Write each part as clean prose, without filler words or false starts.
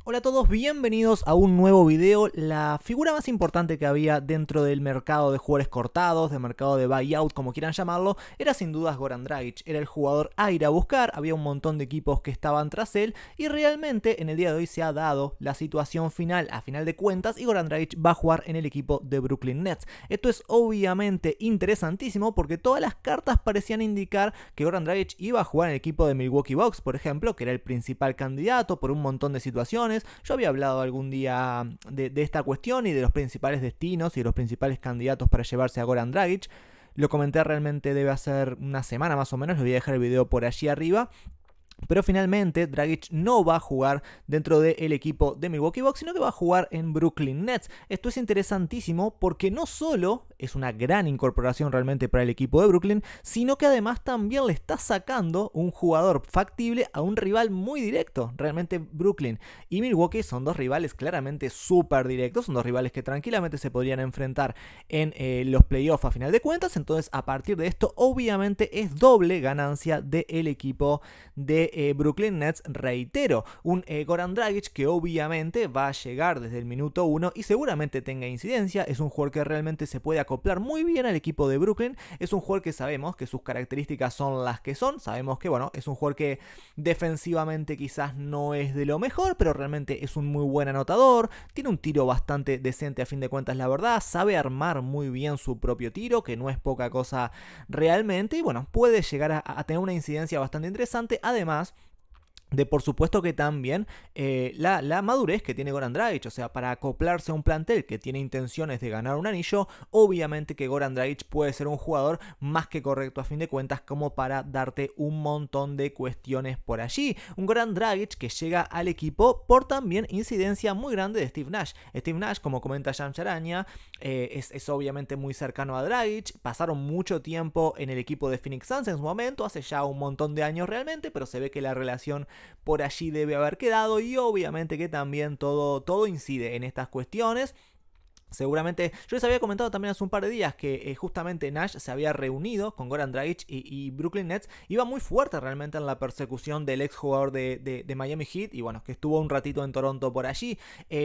Hola a todos, bienvenidos a un nuevo video. La figura más importante que había dentro del mercado de jugadores cortados, del mercado de buyout, como quieran llamarlo, era sin dudas Goran Dragic. Era el jugador a ir a buscar, había un montón de equipos que estaban tras él y realmente en el día de hoy se ha dado la situación final, a final de cuentas, y Goran Dragic va a jugar en el equipo de Brooklyn Nets. Esto es obviamente interesantísimo porque todas las cartas parecían indicar que Goran Dragic iba a jugar en el equipo de Milwaukee Bucks, por ejemplo, que era el principal candidato por un montón de situaciones. Yo había hablado algún día de esta cuestión y de los principales destinos y de los principales candidatos para llevarse a Goran Dragic. Lo comenté realmente debe hacer una semana más o menos, les voy a dejar el video por allí arriba. Pero finalmente Dragic no va a jugar dentro del equipo de Milwaukee Bucks, sino que va a jugar en Brooklyn Nets. Esto es interesantísimo porque no solo es una gran incorporación realmente para el equipo de Brooklyn, sino que además también le está sacando un jugador factible a un rival muy directo. Realmente Brooklyn y Milwaukee son dos rivales claramente súper directos, son dos rivales que tranquilamente se podrían enfrentar en los playoffs a final de cuentas. Entonces, a partir de esto, obviamente es doble ganancia del equipo de Brooklyn Nets. Reitero, un Goran Dragic que obviamente va a llegar desde el minuto 1 y seguramente tenga incidencia. Es un jugador que realmente se puede acoplar muy bien al equipo de Brooklyn. Es un jugador que sabemos que sus características son las que son. Sabemos que, bueno, es un jugador que defensivamente quizás no es de lo mejor, pero realmente es un muy buen anotador. Tiene un tiro bastante decente a fin de cuentas, la verdad. Sabe armar muy bien su propio tiro, que no es poca cosa realmente. Y bueno, puede llegar a tener una incidencia bastante interesante. Además de, por supuesto, que también la madurez que tiene Goran Dragic, o sea, para acoplarse a un plantel que tiene intenciones de ganar un anillo, obviamente que Goran Dragic puede ser un jugador más que correcto a fin de cuentas como para darte un montón de cuestiones por allí. Un Goran Dragic que llega al equipo por también incidencia muy grande de Steve Nash. Steve Nash, como comenta Shams Charania, es obviamente muy cercano a Dragic. Pasaron mucho tiempo en el equipo de Phoenix Suns en su momento, hace ya un montón de años realmente, pero se ve que la relación por allí debe haber quedado y obviamente que también todo incide en estas cuestiones. Seguramente, yo les había comentado también hace un par de días que justamente Nash se había reunido con Goran Dragic y Brooklyn Nets iba muy fuerte realmente en la persecución del ex jugador de Miami Heat y bueno, que estuvo un ratito en Toronto por allí.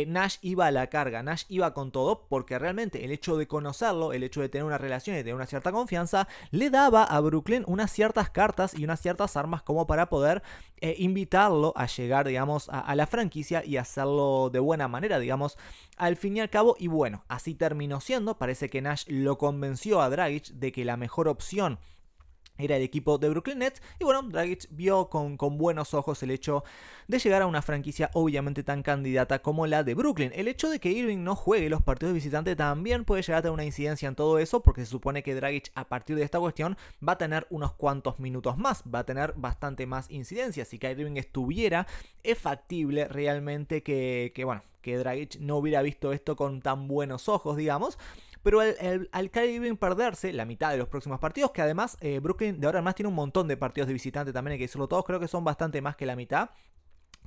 Nash iba a la carga, Nash iba con todo porque realmente el hecho de conocerlo, el hecho de tener una relación y de tener una cierta confianza, le daba a Brooklyn unas ciertas cartas y unas ciertas armas como para poder invitarlo a llegar, digamos, a la franquicia y hacerlo de buena manera, digamos, al fin y al cabo. Y bueno, así terminó siendo. Parece que Nash lo convenció a Dragic de que la mejor opción era el equipo de Brooklyn Nets. Y bueno, Dragic vio con buenos ojos el hecho de llegar a una franquicia obviamente tan candidata como la de Brooklyn. El hecho de que Irving no juegue los partidos de visitante también puede llegar a tener una incidencia en todo eso, porque se supone que Dragic a partir de esta cuestión va a tener unos cuantos minutos más, va a tener bastante más incidencia. Si que Irving estuviera, es factible realmente que Dragic no hubiera visto esto con tan buenos ojos, digamos. Pero al Kyrie Irving perderse la mitad de los próximos partidos, que además Brooklyn de ahora en más tiene un montón de partidos de visitante, también hay que decirlo todos, creo que son bastante más que la mitad.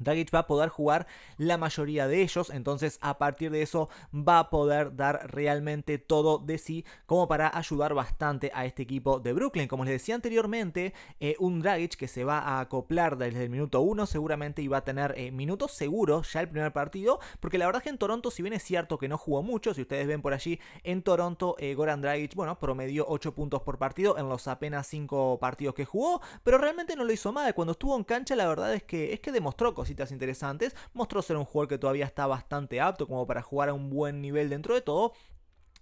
Dragic va a poder jugar la mayoría de ellos, entonces a partir de eso va a poder dar realmente todo de sí como para ayudar bastante a este equipo de Brooklyn. Como les decía anteriormente, un Dragic que se va a acoplar desde el minuto 1 seguramente iba a tener minutos seguros ya el primer partido, porque la verdad es que en Toronto, si bien es cierto que no jugó mucho, si ustedes ven por allí, en Toronto Goran Dragic, bueno, promedió 8 puntos por partido en los apenas 5 partidos que jugó, pero realmente no lo hizo mal. Cuando estuvo en cancha la verdad es que demostró cosas interesantes, mostró ser un jugador que todavía está bastante apto como para jugar a un buen nivel dentro de todo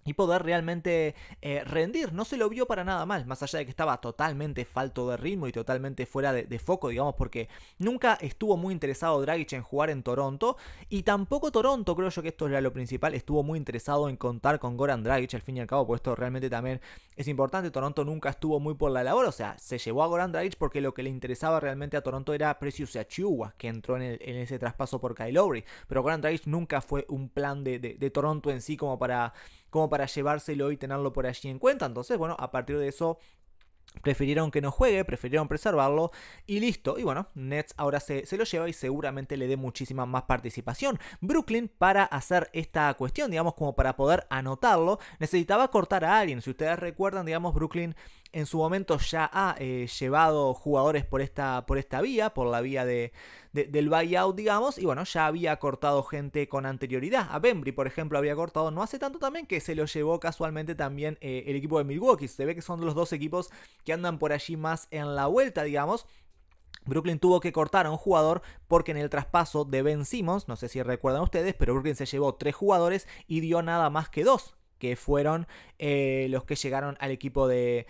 y poder realmente rendir. No se lo vio para nada mal, más allá de que estaba totalmente falto de ritmo y totalmente fuera de foco, digamos, porque nunca estuvo muy interesado Dragic en jugar en Toronto, y tampoco Toronto, creo yo que esto era lo principal, estuvo muy interesado en contar con Goran Dragic, al fin y al cabo, pues esto realmente también es importante. Toronto nunca estuvo muy por la labor, o sea, se llevó a Goran Dragic porque lo que le interesaba realmente a Toronto era Precious Achiuwa, que entró en ese traspaso por Kyle Lowry, pero Goran Dragic nunca fue un plan de Toronto en sí como para llevárselo y tenerlo por allí en cuenta. Entonces, bueno, a partir de eso prefirieron que no juegue, prefirieron preservarlo y listo. Y bueno, Nets ahora se lo lleva y seguramente le dé muchísima más participación. Brooklyn, para hacer esta cuestión, digamos, como para poder anotarlo, necesitaba cortar a alguien. Si ustedes recuerdan, digamos, Brooklyn en su momento ya ha llevado jugadores por esta vía, por la vía del buyout, digamos, y bueno, ya había cortado gente con anterioridad. A Bembry, por ejemplo, había cortado no hace tanto también, que se lo llevó casualmente también el equipo de Milwaukee. Se ve que son los dos equipos que andan por allí más en la vuelta, digamos. Brooklyn tuvo que cortar a un jugador porque en el traspaso de Ben Simmons, no sé si recuerdan ustedes, pero Brooklyn se llevó 3 jugadores y dio nada más que 2, que fueron los que llegaron al equipo de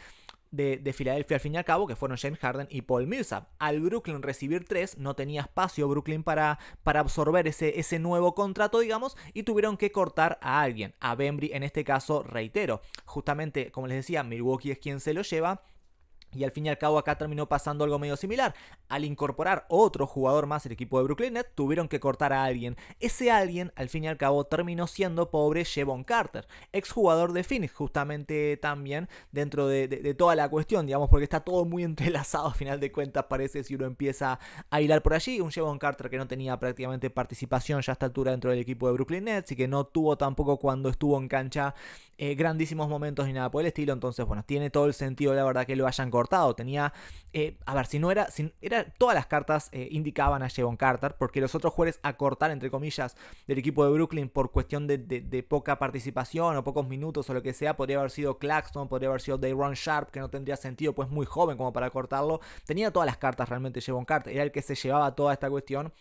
Filadelfia al fin y al cabo, que fueron James Harden y Paul Millsap. Al Brooklyn recibir 3, no tenía espacio Brooklyn para absorber ese nuevo contrato, digamos, y tuvieron que cortar a alguien, a Bembry en este caso, reitero. Justamente, como les decía, Milwaukee es quien se lo lleva. Y al fin y al cabo acá terminó pasando algo medio similar. Al incorporar otro jugador más al equipo de Brooklyn Nets, tuvieron que cortar a alguien. Ese alguien, al fin y al cabo, terminó siendo pobre Jevon Carter, exjugador de Phoenix, justamente también dentro de toda la cuestión, digamos, porque está todo muy entrelazado a final de cuentas, parece, si uno empieza a hilar por allí. Un Jevon Carter que no tenía prácticamente participación ya a esta altura dentro del equipo de Brooklyn Nets y que no tuvo tampoco cuando estuvo en cancha grandísimos momentos ni nada por el estilo. Entonces, bueno, tiene todo el sentido, la verdad, que lo hayan cortado. Tenía, a ver, si todas las cartas indicaban a Jevon Carter, porque los otros jugadores a cortar, entre comillas, del equipo de Brooklyn por cuestión de poca participación o pocos minutos o lo que sea, podría haber sido Claxton, podría haber sido Day'Ron Sharpe, que no tendría sentido, pues muy joven como para cortarlo. Tenía todas las cartas realmente Jevon Carter, era el que se llevaba toda esta cuestión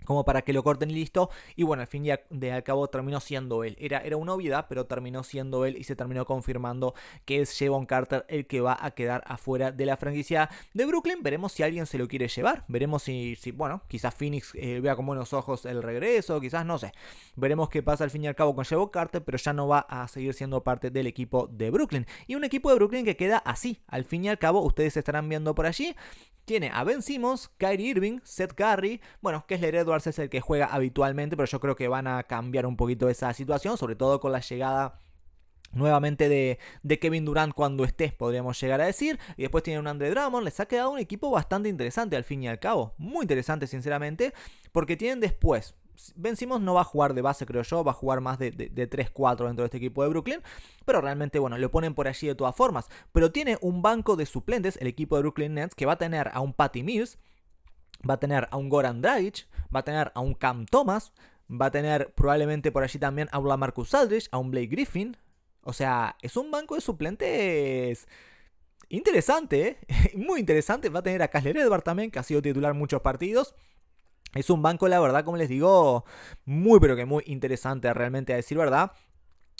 como para que lo corten y listo. Y bueno, al fin y al cabo terminó siendo él. Era una obviedad, pero terminó siendo él y se terminó confirmando que es Jevon Carter el que va a quedar afuera de la franquicia de Brooklyn. Veremos si alguien se lo quiere llevar. Veremos si bueno, quizás Phoenix vea con buenos ojos el regreso, quizás no sé. Veremos qué pasa al fin y al cabo con Jevon Carter, pero ya no va a seguir siendo parte del equipo de Brooklyn. Y un equipo de Brooklyn que queda así. Al fin y al cabo, ustedes estarán viendo por allí. Tiene a Ben Simmons, Kyrie Irving, Seth Curry, bueno, Kessler Edwards es el que juega habitualmente, pero yo creo que van a cambiar un poquito esa situación, sobre todo con la llegada nuevamente de Kevin Durant cuando esté, podríamos llegar a decir. Y después tiene un Andre Drummond. Les ha quedado un equipo bastante interesante al fin y al cabo. Muy interesante, sinceramente, porque tienen después... Ben Simmons no va a jugar de base, creo yo, va a jugar más de 3-4 dentro de este equipo de Brooklyn, pero realmente, bueno, lo ponen por allí de todas formas. Pero tiene un banco de suplentes, el equipo de Brooklyn Nets, que va a tener a un Patty Mills, va a tener a un Goran Dragic, va a tener a un Cam Thomas, va a tener probablemente por allí también a un LaMarcus Aldridge, a un Blake Griffin. O sea, es un banco de suplentes... interesante, muy interesante. Va a tener a Kessler Edwards también, que ha sido titular muchos partidos. Es un banco, la verdad, como les digo, muy pero que muy interesante realmente, a decir verdad.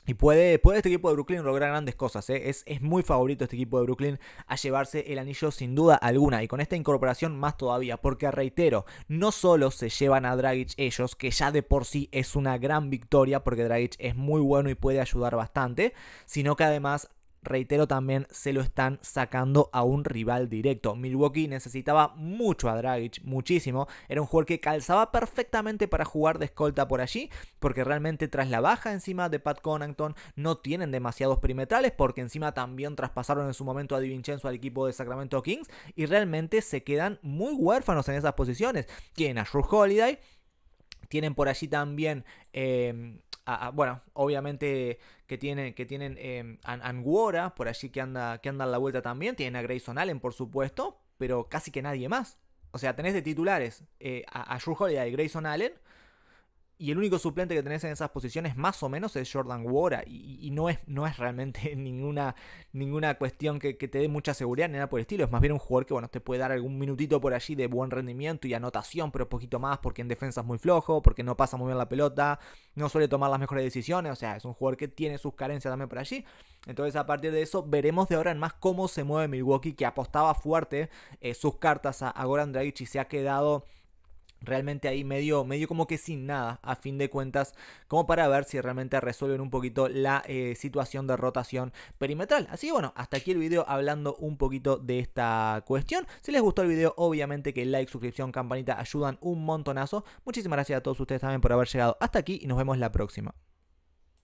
Y puede este equipo de Brooklyn lograr grandes cosas, ¿eh? Es muy favorito este equipo de Brooklyn a llevarse el anillo sin duda alguna. Y con esta incorporación más todavía, porque reitero, no solo se llevan a Dragic ellos, que ya de por sí es una gran victoria, porque Dragic es muy bueno y puede ayudar bastante, sino que además... reitero también, se lo están sacando a un rival directo. Milwaukee necesitaba mucho a Dragic, muchísimo. Era un jugador que calzaba perfectamente para jugar de escolta por allí, porque realmente tras la baja encima de Pat Connaughton no tienen demasiados perimetrales, porque encima también traspasaron en su momento a DiVincenzo al equipo de Sacramento Kings, y realmente se quedan muy huérfanos en esas posiciones. Tienen a Jrue Holiday, tienen por allí también... bueno, obviamente que tienen Anguora por allí que anda a la vuelta también. Tienen a Grayson Allen, por supuesto, pero casi que nadie más. O sea, tenés de titulares a Jrue Holiday y Grayson Allen, y el único suplente que tenés en esas posiciones más o menos es Jordan Nwora, y no es realmente ninguna cuestión que te dé mucha seguridad ni nada por el estilo. Es más bien un jugador que, bueno, te puede dar algún minutito por allí de buen rendimiento y anotación, pero poquito más, porque en defensa es muy flojo, porque no pasa muy bien la pelota, no suele tomar las mejores decisiones. O sea, es un jugador que tiene sus carencias también por allí. Entonces, a partir de eso, veremos de ahora en más cómo se mueve Milwaukee, que apostaba fuerte sus cartas a Goran Dragic y se ha quedado realmente ahí medio como que sin nada, a fin de cuentas, como para ver si realmente resuelven un poquito la situación de rotación perimetral. Así que bueno, hasta aquí el video hablando un poquito de esta cuestión. Si les gustó el video, obviamente que like, suscripción, campanita ayudan un montonazo. Muchísimas gracias a todos ustedes también por haber llegado hasta aquí y nos vemos la próxima.